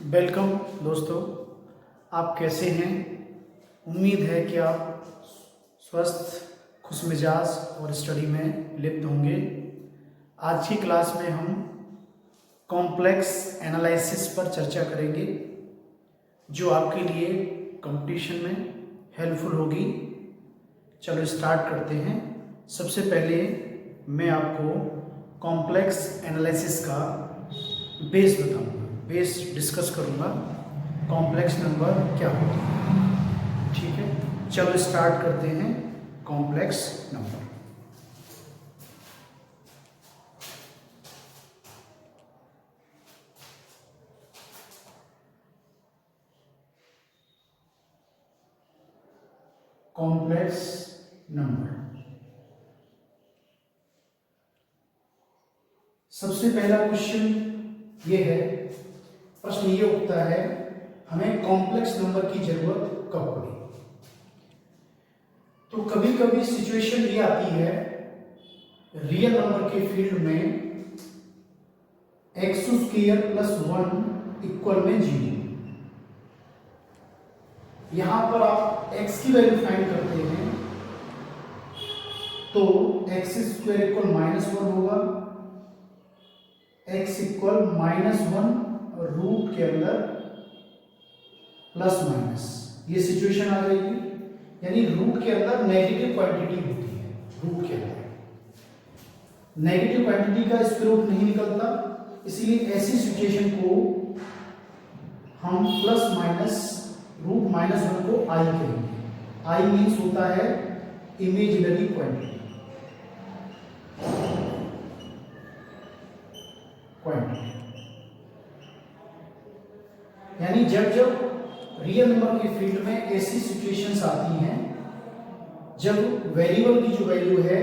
Welcome दोस्तों, आप कैसे हैं। उम्मीद है कि आप स्वस्थ, खुशमिजाज और स्टडी में लिप्त होंगे। आज की क्लास में हम कॉम्प्लेक्स एनालिसिस पर चर्चा करेंगे, जो आपके लिए कंपटीशन में हेल्पफुल होगी। चलो स्टार्ट करते हैं। सबसे पहले मैं आपको कॉम्प्लेक्स एनालिसिस का बेस बताऊंगा, बेस डिस्कस करूंगा, कॉम्प्लेक्स नंबर क्या होते हैं। ठीक है, चलो स्टार्ट करते हैं। Complex number, complex number. सबसे पहला क्वेश्चन ये है, प्रश्न ये उठता है, हमें कॉम्प्लेक्स नंबर की जरूरत कब पड़ी। तो कभी कभी सिचुएशन ये आती है, रियल नंबर के फील्ड में एक्स स्क्वायर प्लस 1 इक्वल में 0। यहां पर आप x की वैल्यू फाइंड करते हैं तो एक्स स्क्वायर इक्वल -1 होगा, x इक्वल -1 और रूट के अंदर प्लस माइनस, ये सिचुएशन आ जाएगी। यानी रूट के अंदर नेगेटिव क्वांटिटी होती है। रूट के अंदर नेगेटिव क्वांटिटी का स्क्वायर रूट नहीं निकलता, इसलिए ऐसी सिचुएशन को हम प्लस माइनस रूट -1 को i कहेंगे। i मीन्स होता है इमेजिनरी क्वांटिटी। यानी जब जब रियल नंबर के फील्ड में ऐसी सिचुएशंस आती हैं जब वेरिएबल की जो वैल्यू है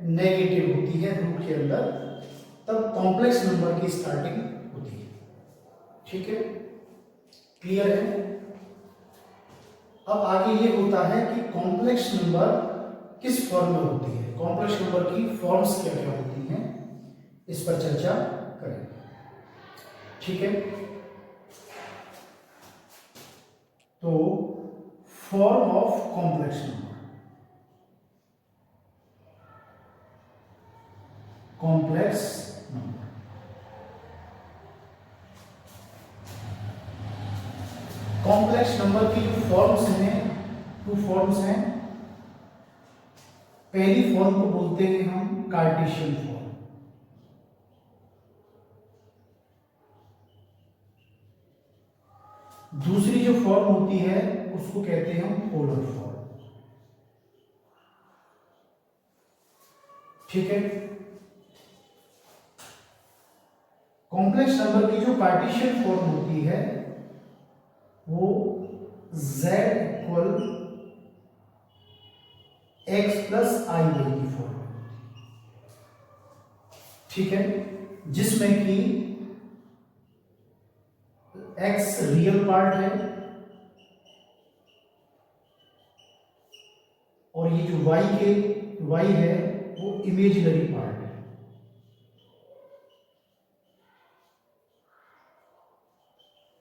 नेगेटिव होती है रूट के अंदर, तब कॉम्प्लेक्स नंबर की स्टार्टिंग होती है। ठीक है, क्लियर है। अब आगे ये होता है कि कॉम्प्लेक्स नंबर किस फॉर्म में होती है, कॉम्प्लेक्स नंबर की फॉर्म्स क्या क्या होती हैं, इस पर चर्चा करेंगे। ठीक है, तो form of complex number, complex number. Complex number की जो फॉर्म्स हैं, 2 फॉर्म्स हैं। पहली फॉर्म को बोलते हैं हम कार्टेशियन फॉर्म, दूसरी जो फॉर्म होती है उसको कहते हैं हम पोलर फॉर्म। ठीक है, कॉम्प्लेक्स नंबर की जो कार्टेशियन फॉर्म होती है वो z equal x plus i Y की फॉर्म है। ठीक है, जिसमें कि x रियल पार्ट है और ये जो y है वो इमेजिनरी पार्ट है।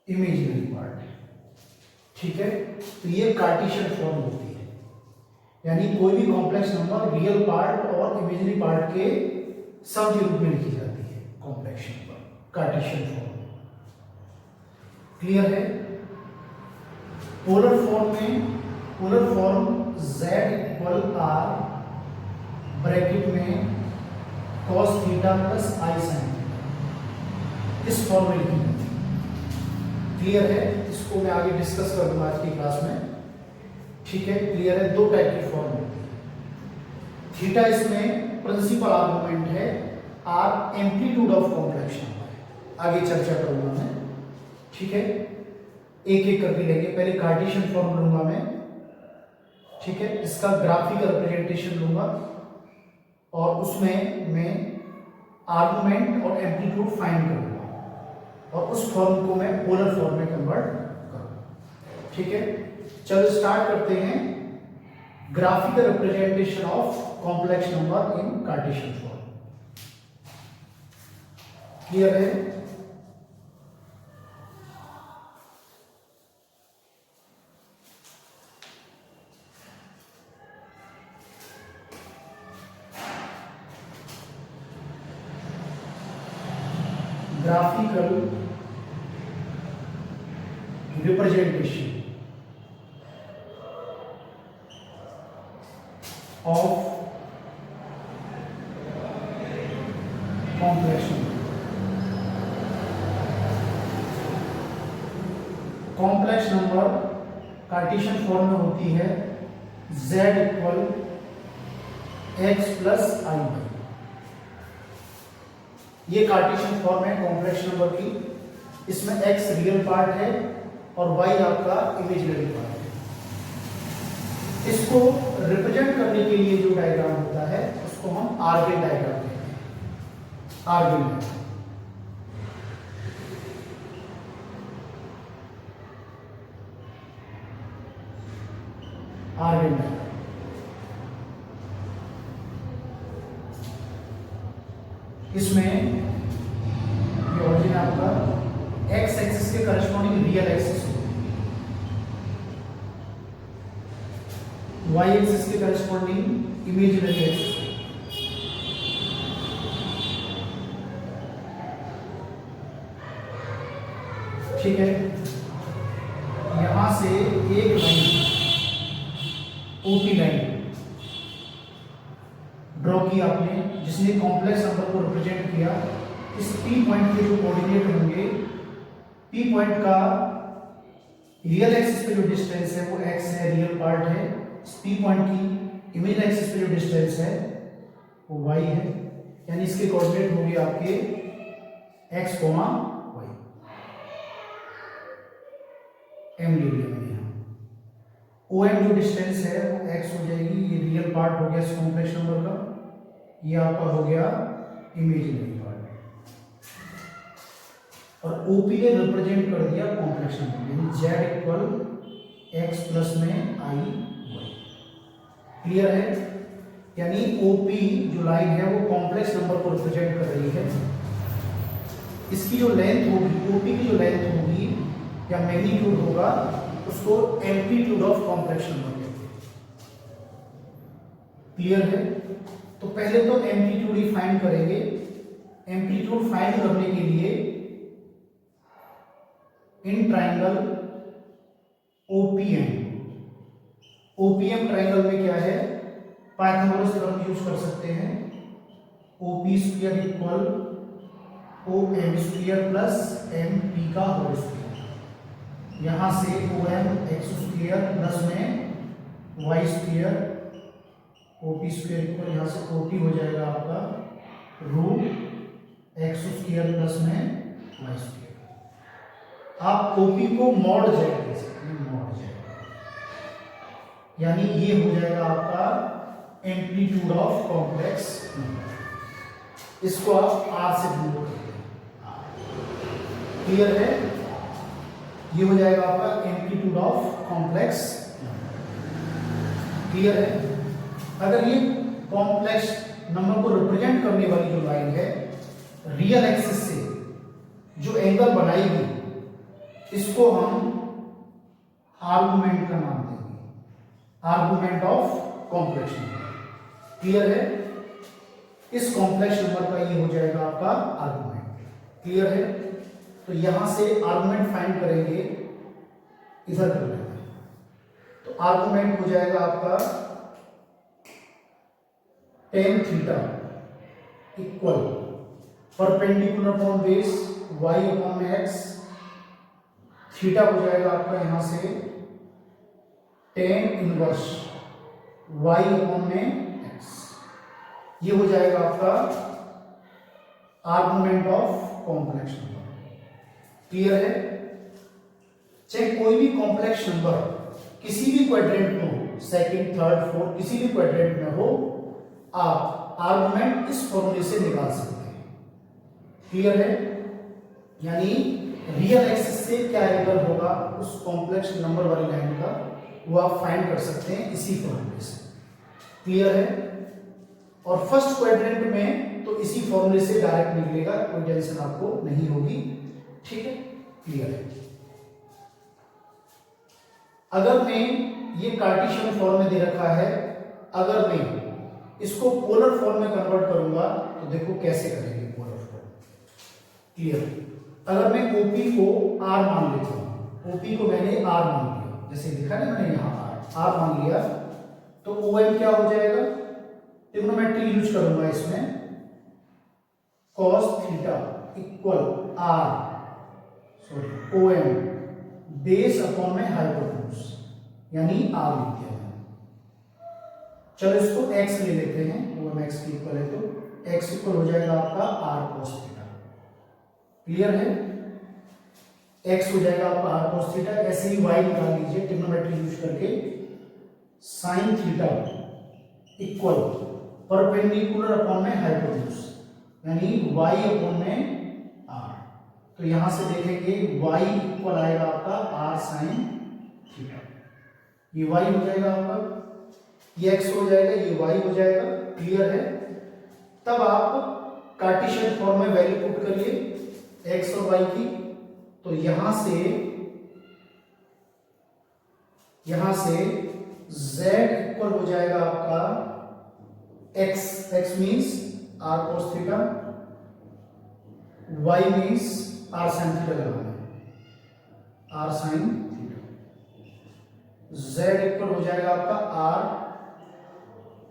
इमेजिनरी पार्ट है। ठीक है, तो ये कार्टेशियन फॉर्म होती है। यानी कोई भी कॉम्प्लेक्स नंबर रियल पार्ट और इमेजिनरी पार्ट के सम के रूप में लिखी जाती है, complex number Cartesian form. Clear है। पोलर फॉर्म में, polar form z equal r bracket में cos theta plus i sin theta, इस फॉर्म में लिखी जाती है। क्लियर है, इसको मैं आगे डिस्कस करूंगा आज की क्लास में। ठीक है, क्लियर है। 2 टाइप की फॉर्म होती है। थीटा इसमें प्रिंसिपल आर्गुमेंट है, r amplitude of complex number है। आगे चर्चा करूंगा मैं। ठीक है, एक एक करके लेंगे। पहले कार्टेशियन फॉर्म लूंगा मैं। ठीक है, इसका ग्राफिकल रिप्रेजेंटेशन लूंगा और उसमें मैं आर्गुमेंट और एम्पलीट्यूड फाइंड करूंगा और उस फॉर्म को मैं पोलर फॉर्म में कन्वर्ट करूंगा। ठीक है, चलो स्टार्ट करते हैं। Graphical representation of complex number in Cartesian form. Clear है। Graphical representation of complex number. Complex number Cartesian form में होती है z equal x plus i y. ये कार्टेशियन फॉर्म है कॉम्प्लेक्स नंबर की। इसमें x रियल पार्ट है और y आपका इमेजिनरी पार्ट है। इसको रिप्रेजेंट करने के लिए जो डायग्राम होता है उसको हम आर्गन डायग्राम कहते हैं। आर्गन डायग्राम आर्गन डायग्राम इसमें ये ओरिजिन आपका एक्स एक्सिस के corresponding real axis, Y axis के करस्पॉन्डिंग इमेजिनरी एक्सिस। ठीक है, यहां से एक लाइन ओपी लाइन ड्रॉ की आपने, जिसने कॉम्प्लेक्स नंबर को रिप्रेजेंट किया। इस पी पॉइंट के जो कोऑर्डिनेट होंगे, पी पॉइंट का रियल एक्सिस पे जो डिस्टेंस है वो x है, रियल पार्ट है। पी पॉइंट की इमेज एक्सिस पे जो डिस्टेंस है वो y है, यानी इसके कोऑर्डिनेट होंगे आपके x, y। m ले लिया मैंने यहाँ। OM जो डिस्टेंस है वो x हो जाएगी, ये रियल पार्ट हो गया इस कॉम्प्लेक्स नंबर का, ये आपका हो गया इमेजिनरी पार्ट। और OP ने रिप्रेजेंट कर दिया कॉम्प्लेक्स नंबर, यानी z इक्वल x प्लस में i y। क्लियर है? यानी OP जो लाइन है वो कॉम्प्लेक्स नंबर को रिप्रेजेंट कर रही है। इसकी जो लेंथ होगी, OP की जो लेंथ होगी या मैग्नीट्यूड होगा, उसको एम्पलीट्यूड ऑफ कॉम्प्लेक्स नंबर कहते हैं। क्लियर है? तो पहले तो एम्पलीट्यूड ही फाइंड करेंगे। एम्पलीट्यूड फाइंड करने के लिए in triangle OPM, OPM triangle में क्या है, पाइथागोरस थ्योरम यूज कर सकते हैं। OP square equal OM square plus MP का होल स्क्वायर। यहां से OM x स्क्वायर प्लस में y square, OP square equal यहां से OP हो जाएगा आपका रूट x स्क्वायर प्लस में y स्क्वायर। आप OP को मॉड z कह सकते हैं, मॉड z, यानी ये हो जाएगा आपका एम्पलीट्यूड ऑफ कॉम्प्लेक्स नंबर। इसको आप r से डिनोट करते हैं। क्लियर है? ये हो जाएगा आपका amplitude of complex number. Clear है? अगर ये कॉम्प्लेक्स नंबर को रिप्रेजेंट करने वाली जो लाइन है रियल एक्सिस से जो एंगल बनाएगी, इसको हम आर्गुमेंट का नाम देंगे, argument of complex number. Clear है? इस कॉम्प्लेक्स नंबर का ये हो जाएगा आपका आर्गुमेंट। क्लियर है? तो यहां से आर्गुमेंट फाइंड करेंगे, इधर कर लेंगे। तो आर्गुमेंट हो जाएगा आपका tan theta equal perpendicular upon base y upon x। Theta हो जाएगा आपका यहां से tan इनवर्स y अपॉन में x। ये हो जाएगा आपका argument of complex number. Clear है? चाहे कोई भी कॉम्प्लेक्स नंबर किसी भी क्वाड्रेंट में हो, सेकंड, थर्ड, फोर्थ, किसी भी क्वाड्रेंट में हो, आप आर्गुमेंट इस फॉर्मूले से निकाल सकते हैं। क्लियर है? यानी रियल एक्सिस से क्या एंगल होगा उस कॉम्प्लेक्स नंबर वाली लाइन का, वो आप फाइंड कर सकते हैं इसी फॉर्मूले से। क्लियर है? और फर्स्ट क्वाड्रेंट में तो इसी फॉर्मूले से डायरेक्ट निकलेगा, कोई टेंशन आपको नहीं होगी। ठीक है? क्लियर है? अगर मैं ये कार्टेशियन फॉर्म में दे रखा है, अगर मैं इसको पोलर फॉर्म में कन्वर्ट करूंगा तो देखो कैसे करेंगे पोलर फॉर्म। क्लियर। अगर मैं ओपी को आर मान लेता हूं, ओपी को मैंने आर मान लिया, जैसे लिखा है मैंने यहां आर मान लिया, तो ओ एम क्या हो जाएगा, ट्रिग्नोमेट्री यूज करूंगा इसमें, cos theta equal r sorry O M base upon में हाइपोटेन्यूज, यानी आर लिख दिया मैंने। चलो इसको x ले लेते हैं, ओ एम एक्स की इक्वल है, तो x इक्वल हो जाएगा आपका आर cos थीटा। क्लियर है, x हो जाएगा आपका आर cos थीटा। ऐसे ही y निकाल लीजिए ट्रिग्नोमेट्री यूज करके, sin theta equal perpendicular upon में हाइपोटेन्यूज, यानी y अपॉन में r। तो यहां से देखेंगे y इक्वल आएगा आपका r sin थीटा, ये y हो जाएगा आपका, ये x हो जाएगा, ये y हो जाएगा। क्लियर है, तब आप कार्टेशियन फॉर्म में वैल्यू पुट करिए x और y की, तो यहां से z इक्वल हो जाएगा आपका x means r cos theta, y means r sin theta लगाना है, r sin theta, z equal हो जाएगा आपका r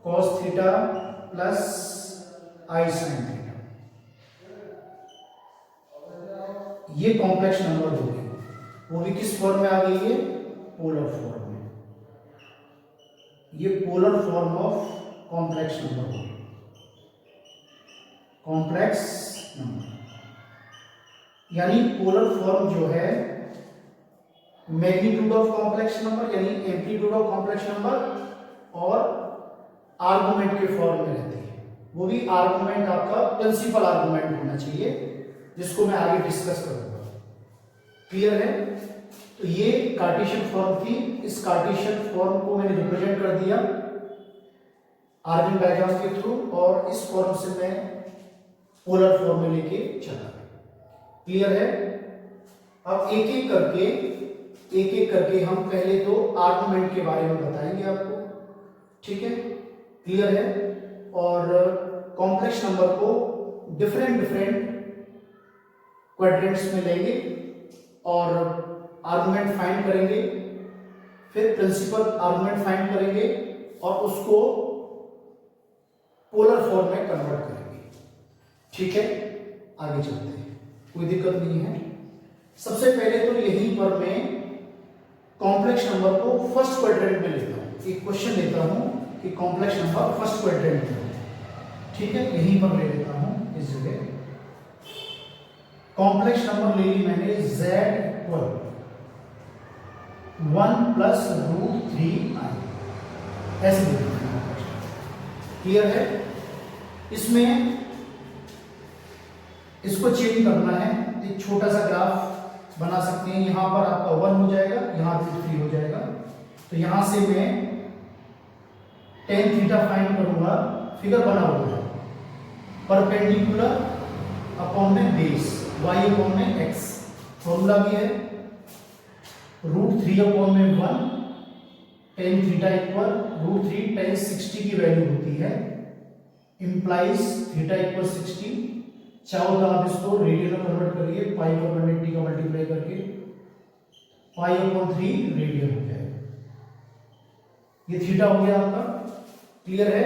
cos theta plus i sin theta. ये कॉम्प्लेक्स नंबर हो गए, वो भी किस फॉर्म में आ गई है, पोलर फॉर्म में। ये polar form of complex number हो गया, कॉम्प्लेक्स नंबर, यानी पोलर फॉर्म जो है मैग्नीट्यूड ऑफ कॉम्प्लेक्स नंबर यानी एम्पलीट्यूड ऑफ कॉम्प्लेक्स नंबर और आर्गुमेंट के फॉर्म में रहती है। वो भी आर्गुमेंट आपका प्रिंसिपल आर्गुमेंट होना चाहिए, जिसको मैं आगे डिस्कस करूंगा। क्लियर है, तो ये कार्टेशियन फॉर्म थी। इस कार्टेशियन फॉर्म को मैंने रिप्रेजेंट कर दिया आर्गन डायग्राम के थ्रू, और इस फॉर्म से मैं पोलर फॉर्म में लेके चला। क्लियर है, अब एक एक करके हम पहले तो आर्गुमेंट के बारे में बताएंगे आपको, ठीक है। क्लियर है, और कॉम्प्लेक्स नंबर को डिफरेंट क्वाड्रेंट्स में लेंगे और आर्गुमेंट फाइंड करेंगे, फिर प्रिंसिपल आर्गुमेंट फाइंड करेंगे और उसको पोलर फॉर्म में कन्वर्ट करेंगे। ठीक है, आगे चलते हैं, कोई दिक्कत नहीं है। सबसे पहले तो यहीं पर मैं कॉम्प्लेक्स नंबर को फर्स्ट क्वाड्रेंट में लेता हूं। एक क्वेश्चन लेता हूं कि कॉम्प्लेक्स नंबर फर्स्ट क्वाड्रेंट में, ठीक है, यहीं पर ले लेता हूं इस जगह। कॉम्प्लेक्स नंबर ले ली मैंने z इक्वल 1 प्लस √3i, ऐसे ले लिया। क्लियर है, इसमें इसको चेंज करना है, एक छोटा सा ग्राफ बना सकते हैं। यहां पर आपका 1 हो जाएगा, यहां √3 हो जाएगा। तो यहां से मैं tan थीटा फाइंड करूंगा, फिगर बना हुआ है, परपेंडिकुलर अपॉन में बेस y अपॉन में x, फॉर्मूला भी है √3 अपॉन में 1, tan थीटा इक्वल √3 tan 60 की वैल्यू होती है, इंप्लाइज थीटा इक्वल 60। चाहो तो आप इसको रेडियन में कन्वर्ट करिए, पाई को 180 का मल्टीप्लाई करके पाई अपॉन 3 रेडियन हो जाएगा। ये थीटा हो गया आपका। क्लियर है,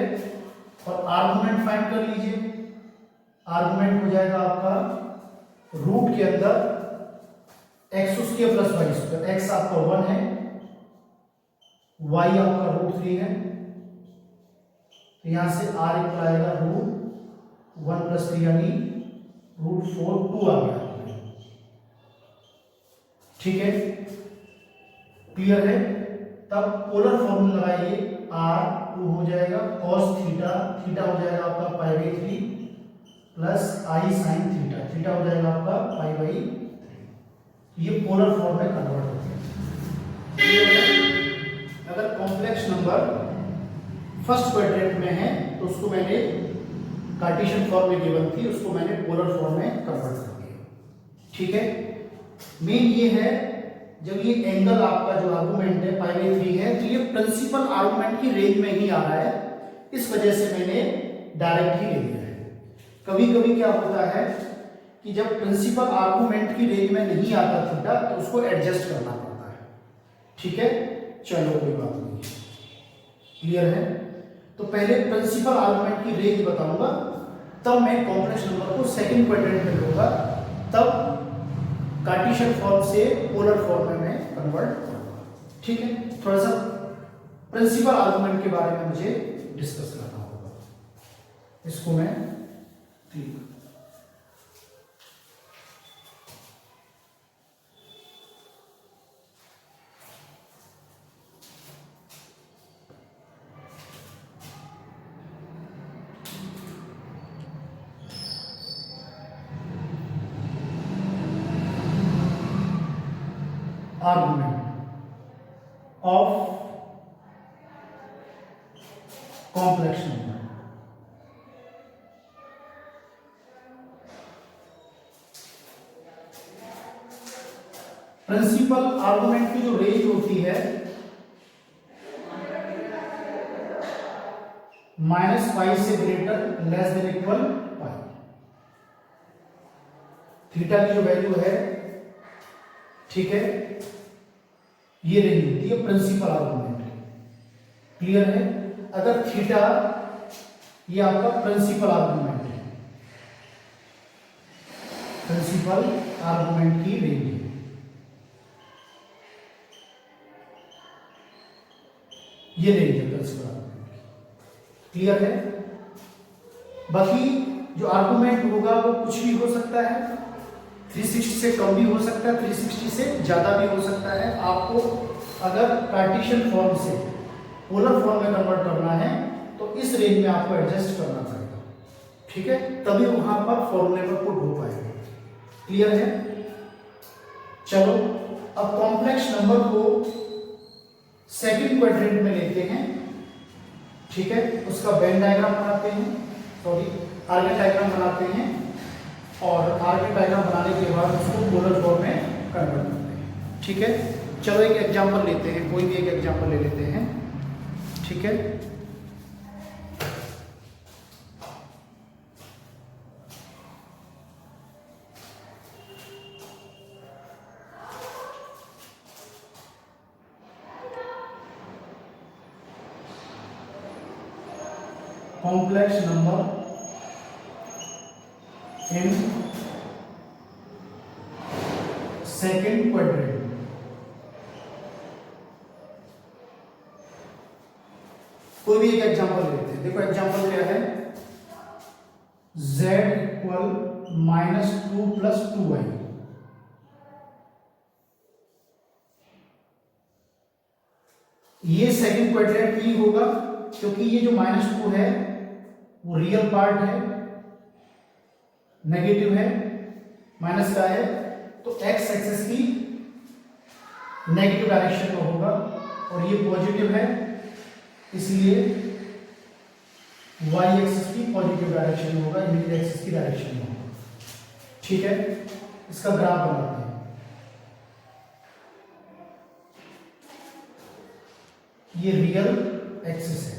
और आर्गुमेंट फाइंड कर लीजिए। आर्गुमेंट हो जाएगा आपका रूट के अंदर x² प्लस y²। x आपका 1 है, y आपका √3 है, तो यहां से r इक्वल आएगा √1 प्लस 3 यानी √4, 2 आ गया। ठीक है, क्लियर है, तब पोलर फॉर्मूला लगाइए, r2 हो जाएगा cos थीटा, थीटा हो जाएगा आपका π/3 plus i sin theta, theta हो जाएगा आपका π/3। ये पोलर फॉर्म में कन्वर्ट होते हैं। अगर कॉम्प्लेक्स नंबर फर्स्ट क्वाड्रेंट में है तो उसको मैंने कार्टेशियन फॉर्म में गिवन थी, उसको मैंने पोलर फॉर्म में कन्वर्ट कर दिया। ठीक है, मेन ये है, जब ये एंगल आपका जो आर्गुमेंट है π/3 है, तो ये प्रिंसिपल आर्गुमेंट की रेंज में ही आ रहा है, इस वजह से मैंने डायरेक्ट ही ले लिया है। कभी कभी क्या होता है कि जब प्रिंसिपल आर्गूमेंट की रेंज में नहीं आता थीटा तो उसको एडजस्ट करना पड़ता है। ठीक है, चलो कोई बात नहीं, क्लियर है। तो पहले प्रिंसिपल आर्गूमेंट की रेंज बताऊंगा, तब मैं कॉम्प्लेक्स नंबर को सेकंड क्वाड्रेंट में लूंगा, तब कार्टेशियन फॉर्म से पोलर फॉर्म में मैं कन्वर्ट करूंगा। ठीक है, थोड़ा सा प्रिंसिपल आर्गूमेंट के बारे में मुझे डिस्कस करना होगा। इसको मैं ठीक argument of complex number। Principal argument की जो रेंज होती है -पाई से greater less than equal pi. Theta की जो वैल्यू है, ठीक है, ये रेंज होती है प्रिंसिपल आर्गुमेंट की। क्लियर है। अगर थीटा ये आपका प्रिंसिपल आर्गुमेंट है, प्रिंसिपल आर्गुमेंट की रेंज है, ये रेंज है प्रिंसिपल आर्गुमेंट की। क्लियर है। बाकी जो आर्गुमेंट होगा वो कुछ भी हो सकता है, 360 से कम भी हो सकता है, 360 से ज्यादा भी हो सकता है। आपको अगर कार्टेशियन फॉर्म से पोलर फॉर्म में कन्वर्ट करना है तो इस रेंज में आपको एडजस्ट करना पड़ेगा। ठीक है, तभी वहां पर फॉर्मूले में पुट हो पाएगा। क्लियर है। चलो अब कॉम्प्लेक्स नंबर को सेकंड क्वाड्रेंट में लेते हैं। ठीक है, उसका वेन डायग्राम बनाते हैं, सॉरी आर्गन डायग्राम बनाते हैं, और आर्गन डायग्राम बनाने के बाद उसको पोलर फॉर्म में कन्वर्ट करते हैं। ठीक है, चलो एक एग्जांपल लेते हैं, कोई भी एक एग्जांपल ले लेते हैं। ठीक है, complex number in second quadrant. कोई भी एक एग्जांपल लेते हैं। देखो एग्जांपल क्या है, z इक्वल -2 + 2y। ये सेकंड क्वाड्रेंट ही होगा क्योंकि ये जो -2 है वो रियल पार्ट है, नेगेटिव है, माइनस का है, तो x एक्सिस की नेगेटिव डायरेक्शन में होगा, और ये पॉजिटिव है इसलिए y एक्सिस की पॉजिटिव डायरेक्शन में होगा, यूनिट एक्सिस की डायरेक्शन में होगा। ठीक है, इसका ग्राफ बनाते हैं। ये रियल एक्सिस है,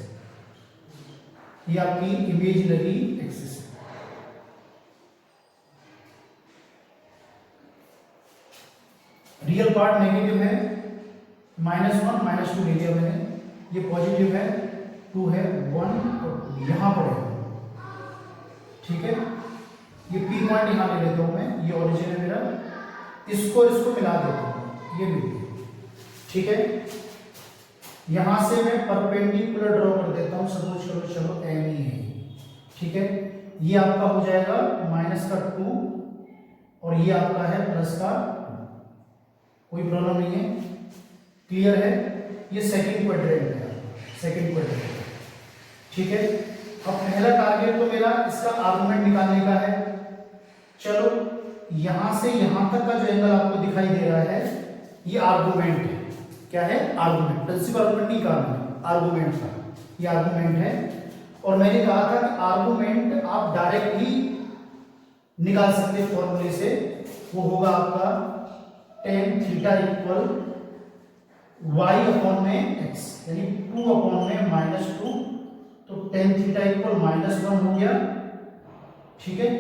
ये आपकी इमेजिनरी एक्सिस है। रियल पार्ट नेगेटिव है, -1 -2 रियल है, ये पॉजिटिव है, 2 है, 1 और यहां पर है। ठीक है, ये P पॉइंट यहां ले लेता हूं मैं, ये ओरिजिन है मेरा, इसको मिला देता हूं, ये मिल गया। ठीक है, यहां से मैं परपेंडिकुलर ड्रॉ कर देता हूं, सपोज करो चलो m ही है। ठीक है, ये आपका हो जाएगा -2 और ये आपका है +2, कोई प्रॉब्लम नहीं है। क्लियर है। ये सेकंड क्वाड्रेंट है, सेकंड क्वाड्रेंट। ठीक है, अब पहला टारगेट तो मेरा इसका आर्गुमेंट निकालने का है। चलो यहां से यहां तक का जो एंगल आपको दिखाई दे रहा है ये आर्गुमेंट है। क्या है? आर्गुमेंट। प्रिंसिपल आर्गुमेंट नहीं कहा, आर्गुमेंट था, ये आर्गुमेंट है। और मैंने कहा था कि आर्गुमेंट आप डायरेक्टली निकाल सकते हैं फॉर्मूले से, वो होगा आपका tan theta equal y upon में x, यानी 2 अपॉन में -2, तो tan थीटा इक्वल -1 हो गया। ठीक है,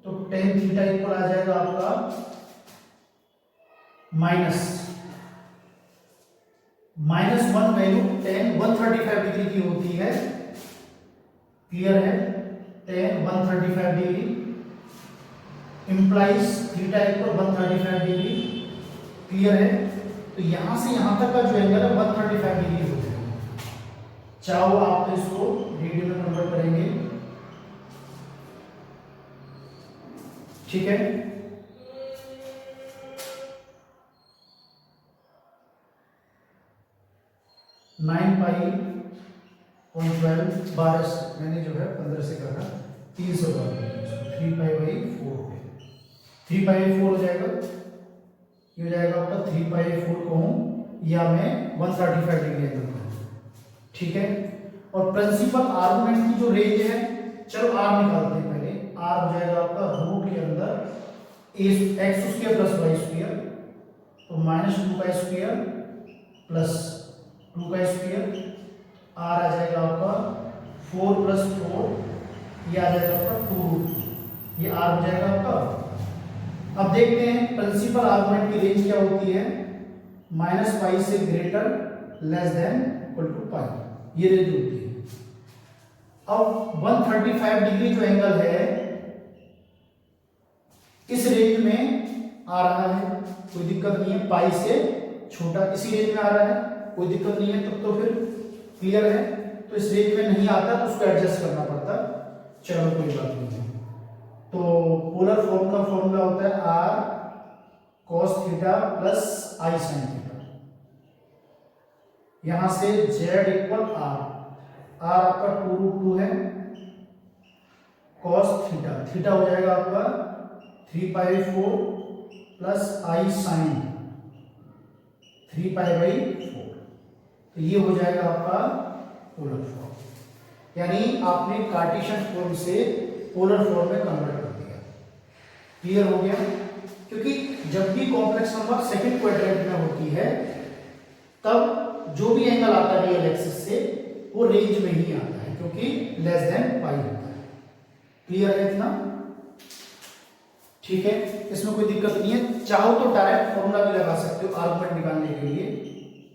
तो टेन थीटा इक्वल आ जाएगा आपका -1 वैल्यू टेन 135 डिग्री की होती है। क्लियर है? Ten 135 degree implies theta equal 135 degree. Clear है? तो यहां से यहां तक का जो एंगल है 135 डिग्री हो जाएगा। चाहो आप इसको डिग्री में कन्वर्ट करेंगे। ठीक है? 9π/12 12 मैंने जो है 15 से करा 300 3π/4 हो गया। 3π/4 हो जाएगा। ये हो जाएगा आपका 3π/4 कहूँ या मैं 135 डिग्री एंगल कहूँ। ठीक है? और प्रिंसिपल आर्गुमेंट की जो रेंज है, चलो आर निकालते हैं पहले। आर हो जाएगा आपका रूट के अंदर x² + y², तो -2π² प्लस 2π², आर आ जाएगा आपका 4 + 4, ये आ जाएगा आपका 2√2, ये आर हो जाएगा आपका। अब देखते हैं प्रिंसिपल आर्गुमेंट की रेंज क्या होती है। -π से greater less than equal to π, ये रेंज होती है। अब 135 डिग्री जो एंगल है इस रेंज में आ रहा है, कोई दिक्कत नहीं है। पाई से छोटा इसी रेंज में आ रहा है, कोई दिक्कत नहीं है। तब तो फिर क्लियर है। तो इस रेंज में नहीं आता तो उसको एडजस्ट करना पड़ता। चलो कोई बात नहीं है। तो पोलर फॉर्म का फॉर्मूला होता है r cos θ plus I sin θ। यहां से z इक्वल r आपका 2√2 है। cos θ हो जाएगा आपका 3π/4 प्लस I sin 3π/4। तो ये हो जाएगा आपका पोलर फॉर्म, यानी आपने कार्टेशियन फॉर्म से पोलर फॉर्म में कन्वर्ट कर दिया। क्लियर हो गया? क्योंकि जब भी कॉम्प्लेक्स नंबर सेकंड क्वाड्रेंट में होती है तब जो भी एंगल आता है रियल एक्सिस से वो रेंज में ही आता है, क्योंकि लेस देन पाई होता है। क्लियर है इतना? ठीक है, इसमें कोई दिक्कत नहीं है। चाहो तो डायरेक्ट फॉर्मूला भी लगा सकते हो आर्गुमेंट निकालने के लिए।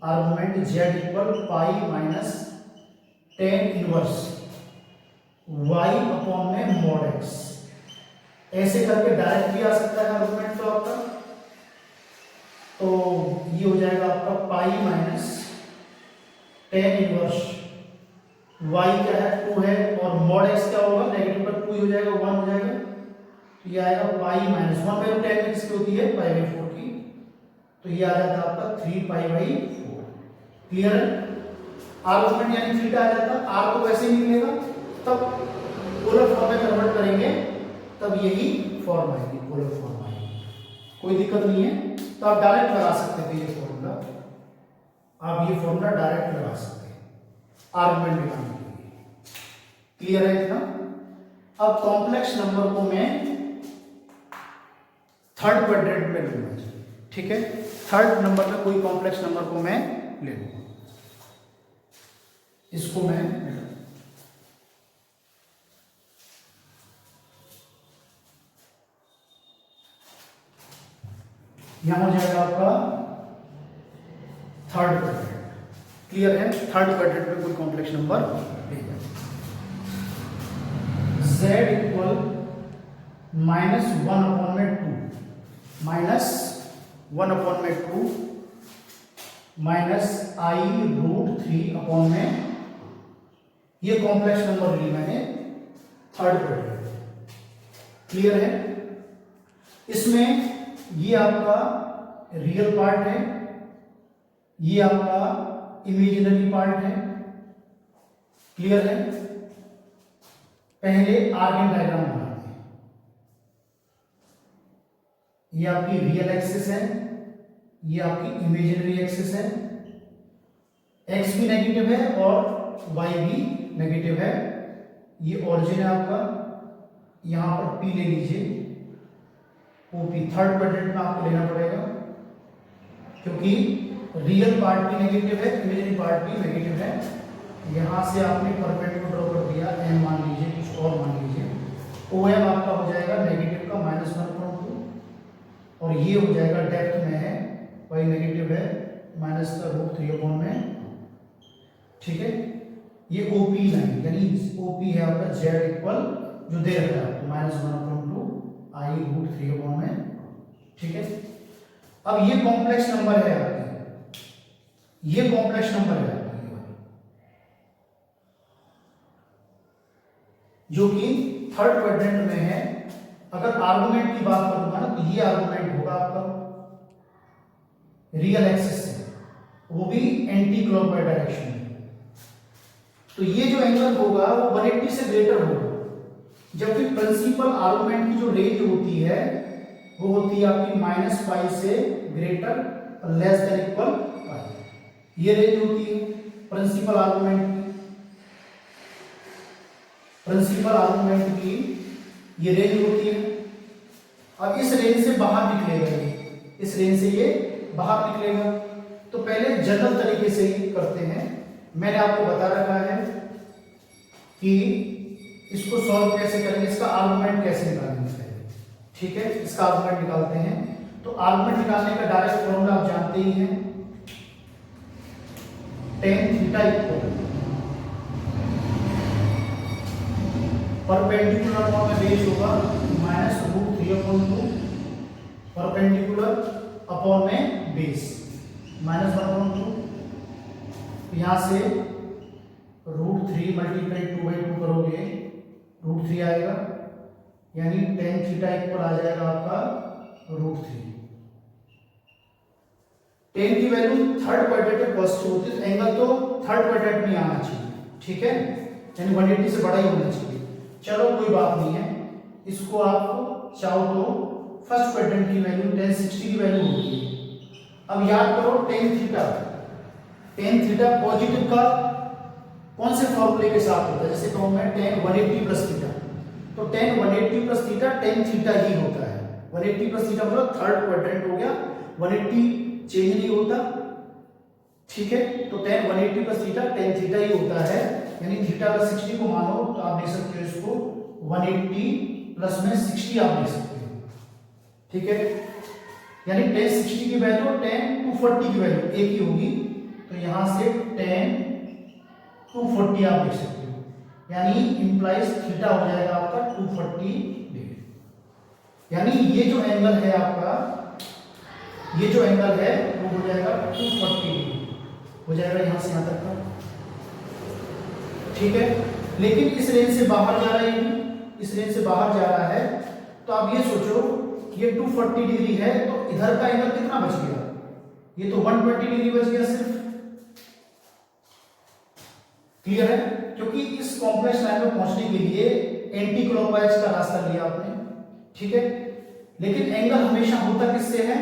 Argument z equal pi minus tan inverse y upon में mod x, ऐसे करके डायरेक्ट भी आ सकता है आर्गुमेंट तो आपका। तो ये हो जाएगा आपका pi minus tan inverse y क्या है 2 है, और mod x क्या होगा नेगेटिव पर 2 हो जाएगा 1 हो जाएगा। तो ये आएगा पाई माइनस 1/10 किसकी होती है π/4 की, तो ये आ जाता है आपका 3π/4। क्लियर है? आर्गुमेंट यानी थीटा आ जाता, आर तो वैसे ही निकलेगा, तब पोलर फॉर्म में कन्वर्ट करेंगे तब यही फॉर्म आएगी, पोलर फॉर्म आएगी। कोई दिक्कत नहीं है। तो आप डायरेक्ट लगा सकते थे ये फॉर्मूला, आप ये फॉर्मूला डायरेक्ट लगा सकते हैं आर्गुमेंट निकालने के लिए। क्लियर है इतना? अब कॉम्प्लेक्स नंबर को मैं थर्ड क्वाड्रेंट में लूंगा। ठीक है, थर्ड नंबर में कोई कॉम्प्लेक्स नंबर को मैं ले लूंगा। इसको मैं यहां हो जाएगा आपका थर्ड क्वाड्रेंट। क्लियर है? थर्ड क्वाड्रेंट में कोई कॉम्प्लेक्स नंबर लेगा। z इक्वल -1/2 -1/2 -i√3/, ये कॉम्प्लेक्स नंबर ली मैंने थर्ड क्वाड्रेंट। क्लियर है? इसमें ये आपका रियल पार्ट है, ये आपका इमेजिनरी पार्ट है। क्लियर है? पहले आर्गन डायग्राम बनाते हैं। ये आपकी रियल एक्सिस है, ये आपकी इमेजिनरी एक्सिस है। x भी नेगेटिव है और y भी नेगेटिव है। ये ओरिजिन है आपका, यहां पर p ले लीजिए, OP थर्ड क्वाड्रेंट में आपको लेना पड़ेगा, क्योंकि रियल पार्ट भी नेगेटिव है, इमेजिनरी पार्ट भी नेगेटिव है। यहां से आपने परपेंडिकुलर ड्रॉ कर दिया, m मान लीजिए, कुछ और मान लीजिए, ओ एम आपका हो जाएगा नेगेटिव का -1/2 और ये हो जाएगा डेप्थ में है वाई नेगेटिव है -√3 में, ठीक है। ये ओपी लाइन यानी ओपी है आपका जेड इक्वल जो दे रखा है आपको -1/2 I√3 में, ठीक है। अब ये कॉम्प्लेक्स नंबर है आपकी, ये कॉम्प्लेक्स नंबर है जो कि थर्ड क्वाड्रेंट में है। अगर आर्गुमेंट की बात करूंगा ना तो ये आर्गुमेंट होगा आपका रियल एक्सिस से, वो भी एंटी क्लॉकवाइज डायरेक्शन में। तो ये जो एंगल होगा वो 180 से ग्रेटर होगा, जबकि प्रिंसिपल आर्गुमेंट की जो रेंज होती है वो होती है आपकी -π से ग्रेटर लेस देन इक्वल पाई। ये रेंज होती है प्रिंसिपल आर्गुमेंट की, प्रिंसिपल आर्गुमेंट की ये रेंज होती है। अब इस रेंज से बाहर निकलेगा ये, इस रेंज से ये बाहर निकलेगा। तो पहले जनरल तरीके से ही करते हैं। मैंने आपको बता रखा है कि इसको सॉल्व कैसे करेंगे, इसका आर्गुमेंट कैसे निकालेंगे पहले, ठीक है। इसका आर्गुमेंट निकालते हैं। तो आर्गुमेंट निकालने का डायरेक्ट फॉर्मूला आप जानते ही हैं, tan theta equal perpendicular upon में बेस होगा -√3/2 परपेंडिकुलर अपॉन में बेस -1/2। यहां से √3 मल्टीप्लाई 2/2 करोगे √3 आएगा, यानी tan थीटा इक्वल आ जाएगा आपका √3। tan की वैल्यू थर्ड क्वाड्रेंट में पॉजिटिव होती है तो एंगल तो थर्ड क्वाड्रेंट में आना चाहिए, ठीक है, यानी 180 से बड़ा ही होना चाहिए। चलो कोई बात नहीं है, इसको आप चाहो तो फर्स्ट क्वाड्रेंट की वैल्यू tan 60 की वैल्यू होगी। अब याद करो tan थीटा पॉजिटिव का कौन से फॉर्मूले के साथ होता है, जैसे कहूं मैं tan 180 प्लस थीटा, तो tan 180 plus theta tan theta ही होता है। 180 प्लस थीटा मतलब थर्ड क्वाड्रेंट हो गया, 180 चेंज नहीं होता, ठीक है। तो tan 180 plus theta tan theta ही होता है, यानी थीटा का 60 को मानो तो आप देख सकते हो इसको 180 प्लस में 60 आप देख सकते हो, ठीक है। यानी tan 60 की वैल्यू और tan 240 की वैल्यू एक ही होगी, तो यहां से tan 240 आप देख सकते हो, यानी इंप्लाइज थीटा हो जाएगा आपका 240 डिग्री। यानी ये जो एंगल है आपका, ये जो एंगल है वो हो जाएगा 240 डिग्री हो जाएगा यहां से यहां तक का, ठीक है। लेकिन इस रेंज से बाहर जा रहा है, इस रेंज से बाहर जा रहा है, तो आप ये सोचो ये 240 डिग्री है तो इधर का एंगल कितना बच गया, ये तो 120 डिग्री बच गया सिर्फ, क्लियर है। क्योंकि इस कॉम्प्लेक्स लाइन में पहुंचने के लिए एंटी क्लॉकवाइज का रास्ता लिया आपने, ठीक है। लेकिन एंगल हमेशा होता किससे है,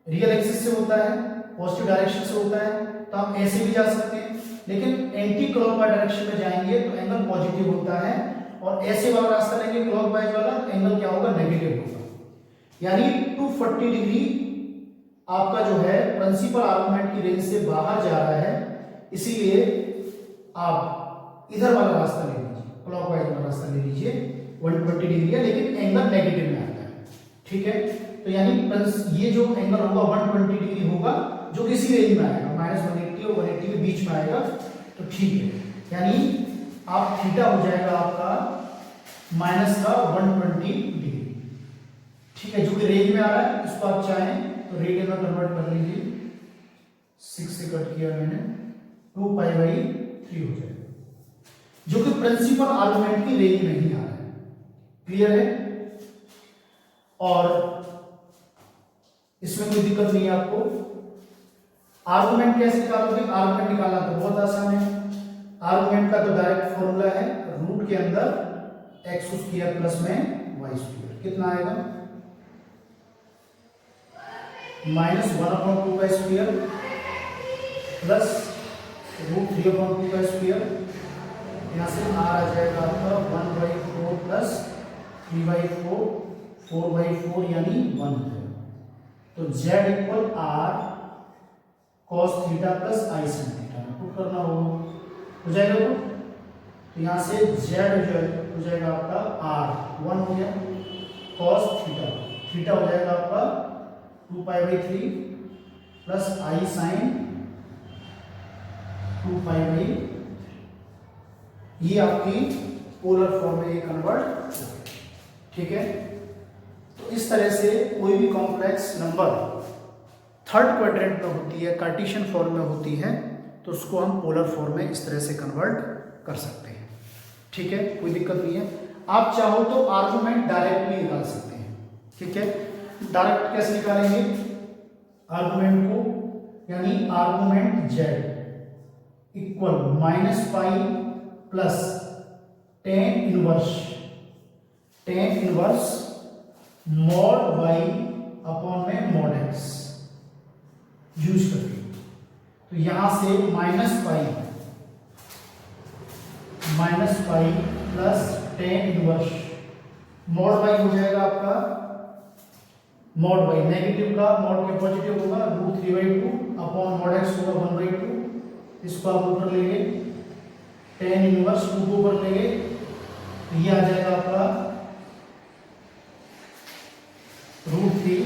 रियल एक्सिस से होता है, पॉजिटिव डायरेक्शन से होता है, तो आप ऐसे भी जा सकते हैं। लेकिन एंटी क्लॉकवाइज डायरेक्शन में जाएंगे तो एंगल पॉजिटिव होता है, और ऐसे वाला रास्ता लेंगे क्लॉकवाइज वाला, एंगल क्या होगा, नेगेटिव होगा। यानी 240 डिग्री आपका जो है प्रिंसिपल आर्गुमेंट की रेंज से बाहर जा रहा है, इसीलिए आप इधर वाला रास्ता ले लीजिए, क्लॉकवाइज वाला रास्ता ले लीजिए। 120 डिग्री है लेकिन एंगल नेगेटिव में आता है, ठीक है। तो यानी ये जो एंगल होगा 120 डिग्री होगा, जो किसी रेंज में आएगा, -180 और 180 के बीच में आएगा, तो ठीक है। यानी आप थीटा हो जाएगा आपका -120 डिग्री, ठीक है, जो कि रेंज में आ रहा है। इसको आप चाहें तो रेडियन में कन्वर्ट कर लीजिए, 6 से कट किया मैंने, 2π/3 हो जाएगा, जो कि प्रिंसिपल आर्गुमेंट की रेंज में ही आ रहा है, क्लियर है। और इसमें कोई दिक्कत नहीं है आपको। आर्गुमेंट कैसे निकालोगे, आर्गुमेंट निकालना तो बहुत आसान है। आर्गुमेंट का तो डायरेक्ट फॉर्मूला है, रूट के अंदर x² प्लस में y², कितना आएगा, -1/2 प्लस √3/2, यहां से r आ जाएगा आपका 1/4 प्लस 3/4, 4/4 यानी 1 है। तो z equal r cos theta plus i sin theta put करना हो जाएगा। तो यहां से z जो हो जाएगा आपका r 1 हो गया, cos थीटा, थीटा हो जाएगा आपका 2π/3 प्लस आई साइन 2π/, ये आपकी पोलर फॉर्म में ये कन्वर्ट हो गया। ठीक है, तो इस तरह से कोई भी कॉम्प्लेक्स नंबर थर्ड क्वाड्रेंट में होती है, कार्टेशियन फॉर्म में होती है, तो उसको हम पोलर फॉर्म में इस तरह से कन्वर्ट कर सकते हैं। ठीक है, कोई दिक्कत नहीं है। आप चाहो तो आर्गुमेंट डायरेक्ट भी निकाल सकते हैं। ठीक है, डायरेक्ट कैसे निकालेंगे आर्गुमेंट को, यानी argument z equal -pi plus tan inverse mod y upon में मॉड x यूज करके, तो यहां से -pi plus tan inverse mod y हो जाएगा आपका, मॉड y नेगेटिव का मॉड के पॉजिटिव होगा √3/2 अपॉन मॉड x होगा 1/2, इसको आप ऊपर लेंगे, tan इनवर्स 2 को ऊपर लेंगे, तो ये आ जाएगा आपका √3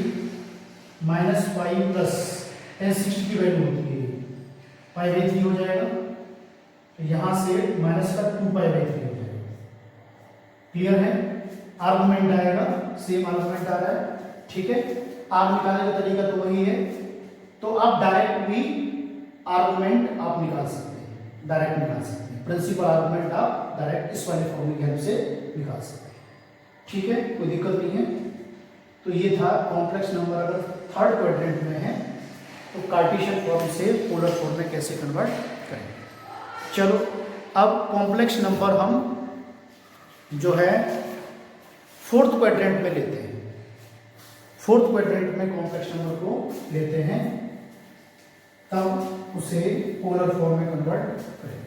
माइनस पाई प्लस tan 60 की वैल्यू होती है π/3 हो जाएगा, तो यहां से माइनस का 2π/3 हो जाएगा। क्लियर है, आर्गुमेंट आएगा, सेम आर्गुमेंट आ रहा है। ठीक है, आर निकालने का तरीका तो वही है, तो आप डायरेक्ट भी आर्गुमेंट आप निकाल सकते हैं, डायरेक्ट निकाल सकते हैं, प्रिंसिपल आर्गुमेंट आप डायरेक्ट इस वाले फॉर्मूले की हेल्प से निकाल सकते हैं। ठीक है, कोई दिक्कत नहीं है। तो ये था कॉम्प्लेक्स नंबर अगर थर्ड क्वाड्रेंट में है तो कार्टेशियन फॉर्म से पोलर फॉर्म में कैसे कन्वर्ट करें। चलो अब कॉम्प्लेक्स नंबर हम जो है फोर्थ क्वाड्रेंट में लेते हैं, फोर्थ क्वाड्रेंट में कॉम्प्लेक्स नंबर को लेते हैं, तब उसे पोलर फॉर्म में कन्वर्ट करें।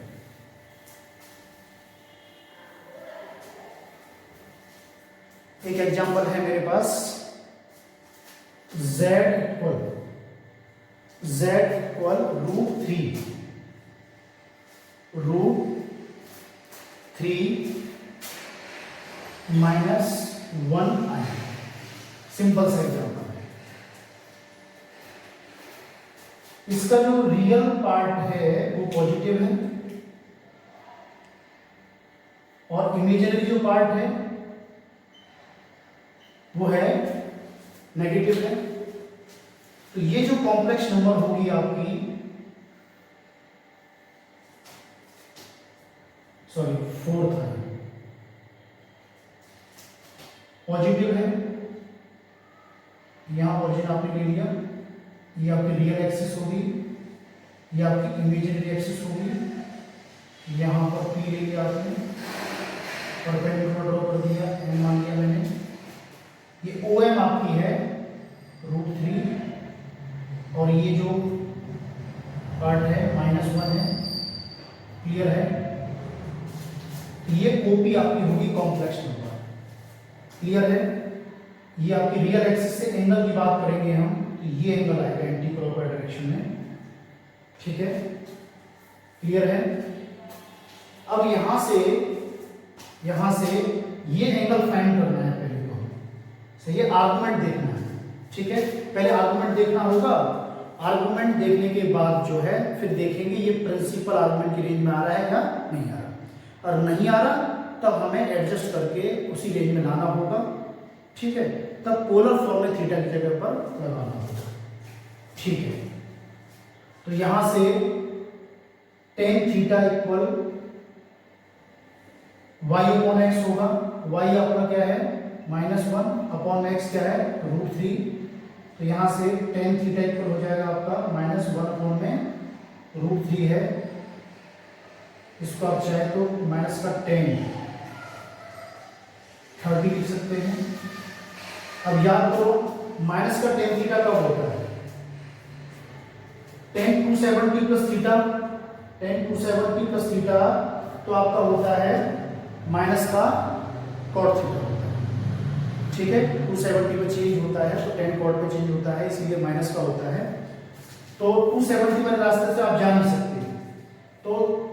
एक एग्जांपल है मेरे पास, z equal √3 minus 1i, simple सा एग्जांपल है। इसका जो रियल पार्ट है वो पॉजिटिव है और इमेजिनरी जो पार्ट है वो है नेगेटिव है। तो ये जो कॉम्प्लेक्स नंबर होगी आपकी, सॉरी फोर्थ है, पॉजिटिव है, यहां ओरिजिन आपने ले लिया, ये आपकी रियल एक्सिस होगी, ये आपकी इमेजिनरी एक्सिस होगी, यहां पर P ले लिया आपने, परपेंडिकुलर ड्रॉ कर दिया, M मान लिया मैंने, ये OM आपकी है √3 और ये जो पार्ट है -1 है। क्लियर है, ये OP आपकी होगी कॉम्प्लेक्स नंबर। क्लियर है, ये आपकी रियल एक्सिस से एंगल की बात करेंगे हम, तो ये एंगल आएगा एंटी क्लॉकवाइज डायरेक्शन में। ठीक है, क्लियर है। अब यहां से ये एंगल फाइंड करना है पहले तो, सही है, आर्गुमेंट देखना है। ठीक है, पहले आर्गुमेंट देखना होगा, आर्गुमेंट देखने के बाद जो है फिर देखेंगे ये प्रिंसिपल आर्गुमेंट की रेंज में आ रहा है या नहीं आ रहा, और नहीं आ रहा तब हमें एडजस्ट करके उसी रेंज में लाना होगा। ठीक है, तब पोलर फॉर्म में थीटा की जगह पर लगाना होगा। ठीक है, तो यहां से tan theta equal y upon x होगा, y आपका क्या है -1 अपॉन x क्या है √3, तो यहां से tan थीटा इक्वल हो जाएगा आपका -1 अपॉन में √3 है, इसको आप चाहे तो माइनस का 10 30 लिख सकते हैं। अब याद करो माइनस का tan थीटा कब होता है, tan 270 plus theta, tan 270 plus theta तो आपका होता है माइनस का cot थीटा होता है। ठीक है, 270 में चेंज होता है तो tan cot में चेंज होता है, इसलिए माइनस का होता है। तो 270 वाले रास्ते से आप जा नहीं सकते, तो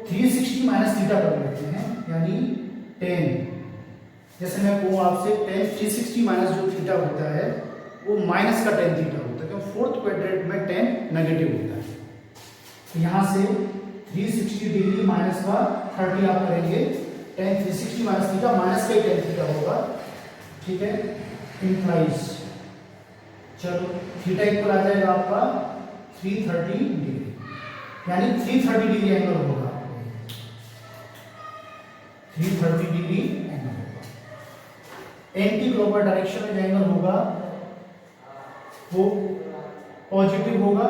360 माइनस थीटा कर लेते हैं, यानी 10 जैसे मैं कहूँ आपसे टेन 360 माइनस जो थीटा होता है वो माइनस का टेन थीटा होता है, क्योंकि फोर्थ क्वाड्रेंट में टेन नेगेटिव होता है। तो यहाँ से 360 डिग्री माइनस का 30 आप करेंगे, टेन 360 माइनस थीटा माइनस का ही टेन थीटा होगा, ठीक है, इंप्लाइज। चलो थीटा इक्वल आ जाएगा आपका 330 डिग्री, यानी 330 डिग्री एंगल होगा, 330 डिग्री एंगल होगा। एंटी क्लॉकवाइज डायरेक्शन में एंगल होगा वो पॉजिटिव होगा,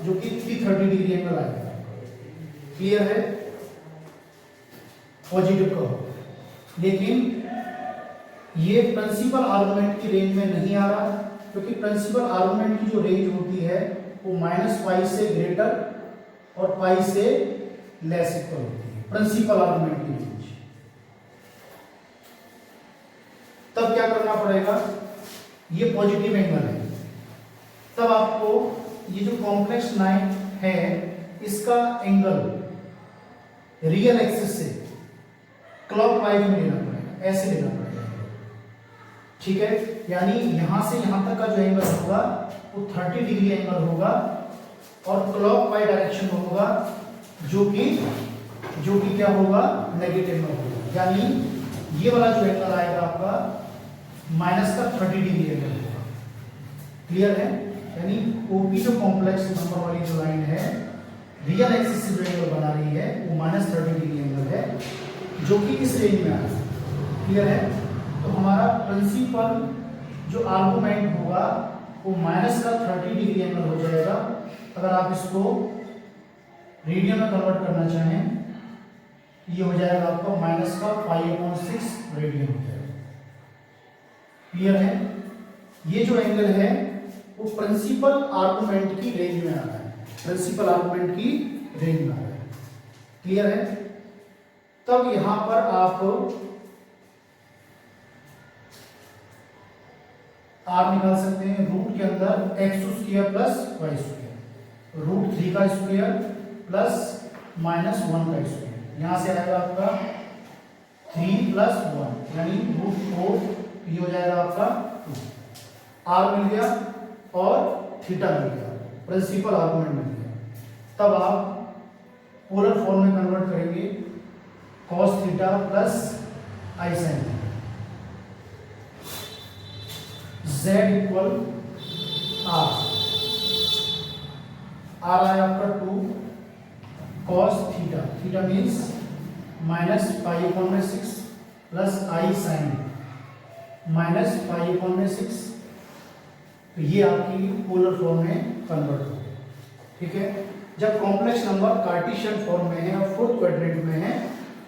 जो कि 330 डिग्री एंगल आएगा। क्लियर है? पॉजिटिव का होगा, लेकिन ये प्रिंसिपल आर्गुमेंट की रेंज में नहीं आ रहा, क्योंकि प्रिंसिपल आर्गुमेंट की जो रेंज होती है वो -पाई से ग्रेटर और पाई से लेस इक्वल होती है, प्रिंसिपल आर्गुमेंट की रेंज। तब क्या करना पड़ेगा, ये पॉजिटिव एंगल है, तब आपको ये जो कॉम्प्लेक्स लाइन है इसका एंगल रियल एक्सिस से क्लॉकवाइज में लेना पड़ेगा, ऐसे लेना पड़ेगा, ठीक है। यानी यहां से यहां तक का जो एंगल होगा वो 30 डिग्री एंगल होगा और क्लॉकवाइज डायरेक्शन में होगा, जो कि क्या होगा, नेगेटिव में होगा। यानी ये वाला जो एंगल आएगा आपका माइनस का 30 डिग्री एंगल होगा। क्लियर है? यानी ओपी जो कॉम्प्लेक्स नंबर वाली जो लाइन है रियल एक्सिस से जो एंगल बना रही है वो -30 डिग्री एंगल है, जो कि इस रेंज में आ रहा है। क्लियर है? तो हमारा प्रिंसिपल जो आर्गुमेंट होगा वो माइनस का 30 डिग्री एंगल हो जाएगा। अगर आप इसको रेडियन में कन्वर्ट करना चाहें, ये हो जाएगा आपका माइनस का π/6 रेडियन हो जाएगा। क्लियर है? ये जो एंगल है वो प्रिंसिपल आर्गुमेंट की रेंज में आ रहा है, प्रिंसिपल आर्गुमेंट की रेंज में आ रहा है। क्लियर है? तब यहां पर आप निकाल सकते हैं, रूट के अंदर x² प्लस y², √3 का स्क्वायर प्लस -1 का स्क्वायर, यहां से आएगा आपका 3 + 1 यानी √4, ये हो जाएगा आपका 2। r मिल गया और थीटा मिल गया, प्रिंसिपल आर्गुमेंट मिल गया। तब आप पोलर फॉर्म में कन्वर्ट करेंगे, cos theta plus i sin theta, z equal r आया आपका 2 cos theta, theta means -π/6 plus i sin -π/6, तो ये आपकी पोलर फॉर्म में कन्वर्ट हो गया। ठीक है, जब कॉम्प्लेक्स नंबर कार्टेशियन फॉर्म में है और फोर्थ क्वाड्रेंट में है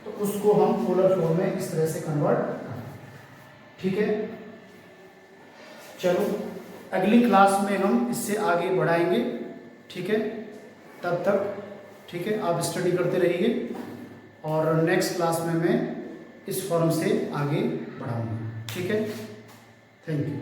तो उसको हम पोलर फॉर्म में इस तरह से कन्वर्ट करें। ठीक है, चलो अगली क्लास में हम इससे आगे बढ़ाएंगे। ठीक है, तब तक ठीक है आप स्टडी करते रहिए और नेक्स्ट क्लास में मैं इस फॉर्म से आगे बढ़ाऊंगा। ठीक है, थैंक यू।